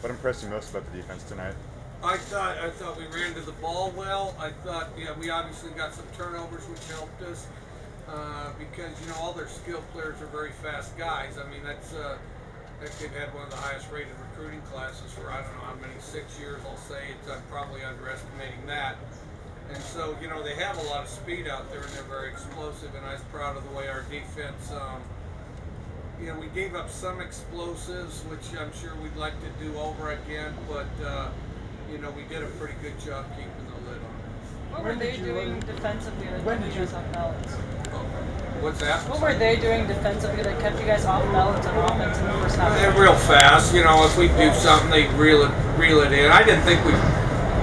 What impressed you most about the defense tonight? I thought we ran to the ball well. I thought, yeah, we obviously got some turnovers, which helped us because all their skill players are very fast guys. I mean, that's they've had one of the highest rated recruiting classes for I don't know how many, 6 years. I'll say I'm probably underestimating that. And so they have a lot of speed out there, and they're very explosive. And I was proud of the way our defense. We gave up some explosives, which I'm sure we'd like to do over again, but we did a pretty good job keeping the lid on it. What were they doing defensively that kept you guys off balance? What's that? What were they doing defensively that kept you guys off balance on offense in the first half? They're real fast. If we do something, they reel it in. I didn't think we.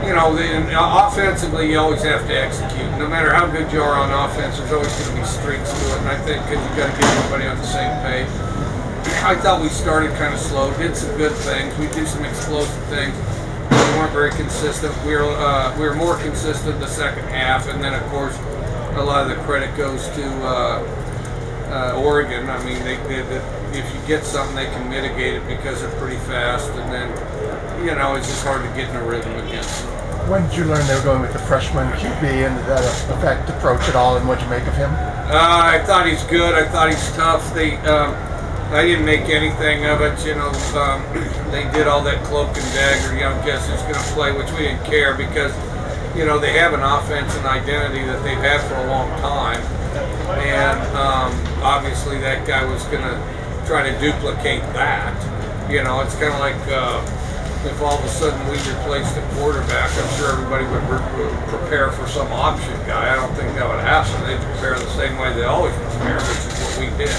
Offensively, you always have to execute. No matter how good you are on offense, there's always going to be streaks to it. And I think because you've got to get everybody on the same page. I thought we started kind of slow, did some good things. We did some explosive things. We weren't very consistent. We were more consistent in the second half, and then of course a lot of the credit goes to Oregon. I mean, if you get something, they can mitigate it because they're pretty fast, and then it's just hard to get in a rhythm against them. When did you learn they were going with the freshman QB, and did that affect approach at all, and what did you make of him? I thought he's good. I thought he's tough. I didn't make anything of it. They did all that cloak and dagger. Guess who's going to play, which we didn't care because they have an offense and identity that they've had for a long time, and obviously that guy was going to try to duplicate that. It's kind of like. If all of a sudden we replaced the quarterback, I'm sure everybody would prepare for some option guy. I don't think that would happen. They'd prepare the same way they always prepare, which is what we did.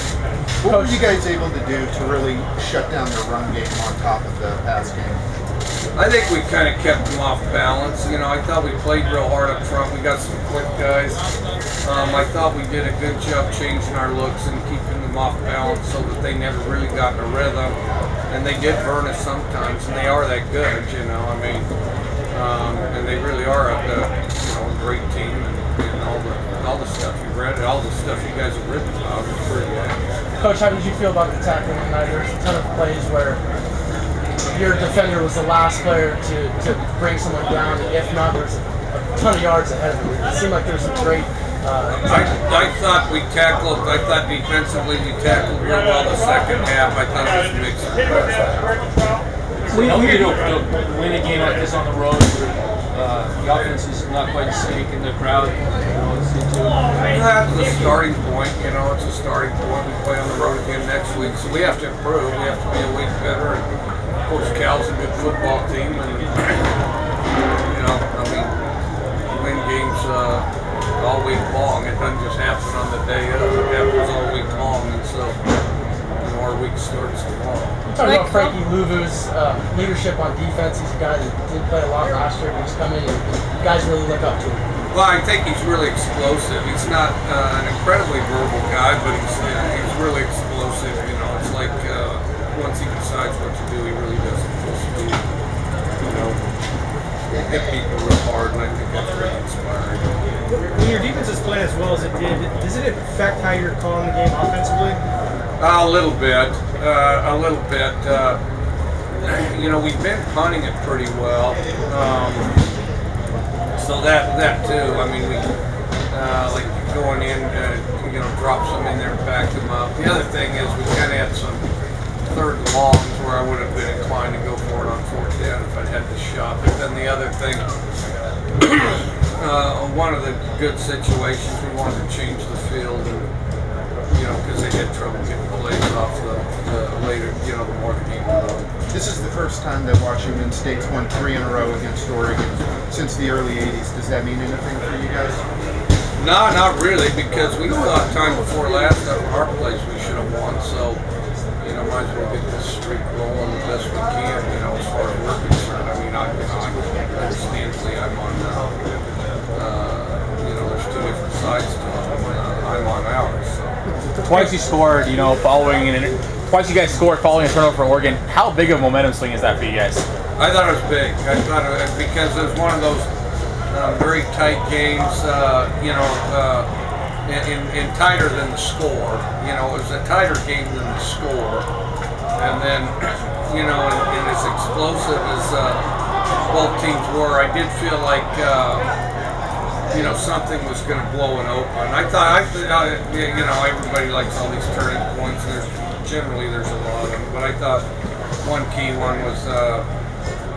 What were you guys able to do to really shut down the run game on top of the pass game? I think we kind of kept them off balance. I thought we played real hard up front. We got some quick guys. I thought we did a good job changing our looks and keeping them off balance so that they never really got in a rhythm. And they did burn us sometimes, and they are that good, I mean, and they really are a great team, and all the stuff you've read, all the stuff you guys have written about is pretty good. Coach, how did you feel about the tackling tonight? There's a ton of plays where your defender was the last player to bring someone down, and if not, there's a ton of yards ahead of him. It seemed like there's some great. I thought we tackled. I thought defensively we tackled real well the second half. I thought it was a mix of the first half. We to win a game like this on the road. The offense is not quite sync in the crowd. That's the starting point. It's a starting point. We play on the road again next week, so we have to improve. We have to be a week better. And of course, Cal's a good football team, and we win games. All week long. It doesn't just happen on the day of. It happens all week long, and so our week starts tomorrow. Talking about Frankie Luvu's leadership on defense. He's a guy that didn't play a lot last year, but he's coming, and you guys really look up to him. Well, I think he's really explosive. He's not an incredibly verbal guy, but he's really explosive. It's like once he decides what to do, he really does it full speed. Hit people real hard, and I think that's really inspiring. When your defense is playing as well as it did, does it affect how you're calling the game offensively? A little bit. We've been punting it pretty well, so that too. I mean, we like going in, drop some in there and back them up. The other thing is we kind of had some third and longs where I would have been inclined to go for it on 4th down if I'd had the shot. But then the other thing. One of the good situations, we wanted to change the field, and because they had trouble getting plays off the later, the more the game went on. This is the first time that Washington State's won 3 in a row against Oregon since the early '80s. Does that mean anything for you guys? No, not really, because we thought time before last at our place we should have won. So, might as well get this streak rolling the best we can. As far as we're concerned. I mean, understandably, I'm on. There's 2 different sides to it. I'm on ours. So. Twice you scored, twice you guys scored following a turnover for Oregon. How big of a momentum swing is that for you guys? I thought it was big. I thought it was because it was one of those very tight games, and tighter than the score. It was a tighter game than the score. And then, and it's explosive. both teams were, I did feel like you know, something was going to blow it open. I thought, you know, everybody likes all these turning points. Generally there's a lot of them, but I thought one key one was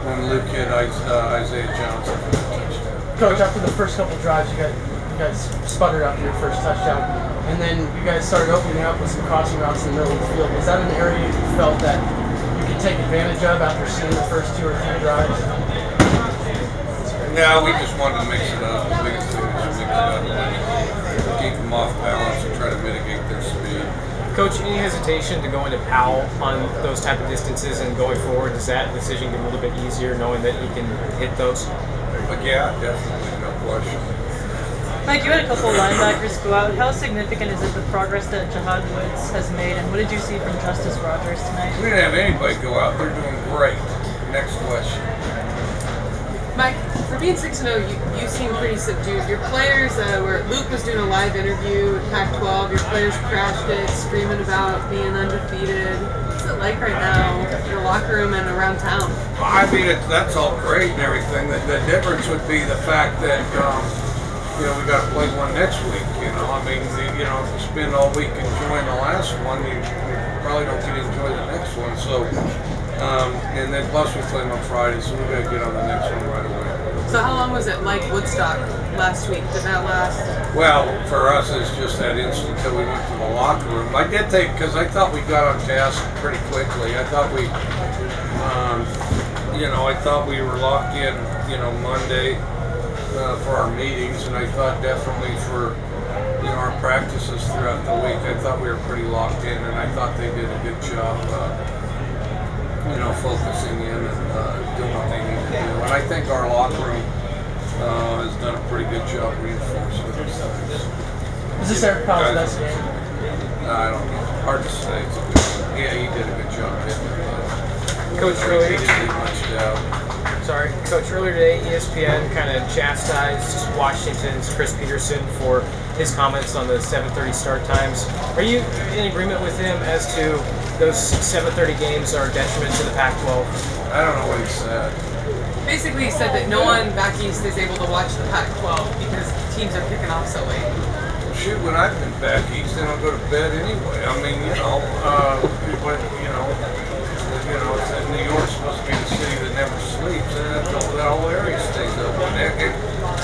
when Luke hit Isaiah Johnson for the touchdown. Coach, after the first couple drives, you guys sputtered after your first touchdown, and then you guys started opening up with some crossing routes in the middle of the field. Was that an area you felt that you could take advantage of after seeing the first 2 or 3 drives? No, we just wanted to mix it up. The biggest thing was to mix it up, keep them off balance and try to mitigate their speed. Coach, any hesitation to go into Powell on those type of distances and going forward? Does that decision get a little bit easier knowing that you can hit those? But yeah, definitely, no question. Mike, you had a couple of linebackers go out. How significant is it the progress that Jihad Woods has made, and what did you see from Justice Rogers tonight? We didn't have anybody go out. They're doing great. Next question. Mike, for being 6-0, you seem pretty subdued. Your players Luke was doing a live interview at Pac-12. Your players crashed it, screaming about being undefeated. What's it like right now, your locker room and around town? I mean, that's all great and everything. The difference would be the fact that, you know, we got to play one next week. You know, I mean, you know, if you spend all week enjoying the last one, you probably don't get to enjoy the next one. So. And then plus we play them on Friday, so we got to get on the next one right away. So how long was it like Woodstock last week? Did that last? Well, for us it's just that instant until we went to the locker room. I did think, because I thought we got on task pretty quickly. I thought we, you know, I thought we were locked in, you know, Monday for our meetings, and I thought definitely for, you know, our practices throughout the week. I thought we were pretty locked in, and I thought they did a good job. You know, focusing in and doing what they need to do. And I think our locker room has done a pretty good job reinforcing those things. Is this Eric Powell's best game? I don't know. Hard to say. It's a good one. Yeah, he did a good job hitting it. Coach, He didn't leave much doubt. Sorry, Coach, earlier today ESPN kind of chastised Washington's Chris Peterson for his comments on the 7:30 start times. Are you in agreement with him as to those 7:30 games are a detriment to the Pac-12? I don't know what he said. Basically, he said that no one back east is able to watch the Pac-12 because teams are kicking off so late. Shoot, when I've been back east, they don't go to bed anyway. I mean, you know, but you know, New York's supposed to be the city that never sleeps, and that whole area stays open.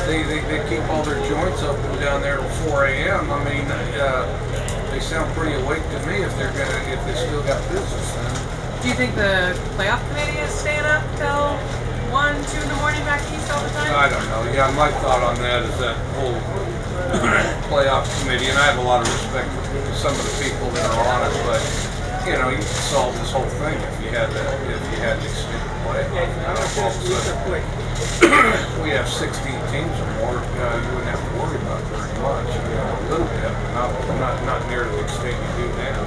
They keep all their joints open down there till 4 a.m. I mean, they sound pretty awake to me if they still got business. Then. Do you think the playoff committee is staying up till 1, 2 in the morning back east all the time? I don't know. Yeah, my thought on that is that whole playoff committee, and I have a lot of respect for some of the people that are on it, but you know, you could solve this whole thing if you had the extended playoff. We have 16 teams or more. You wouldn't have to worry about very much. You know, a little bit, but not near to the extent you do now.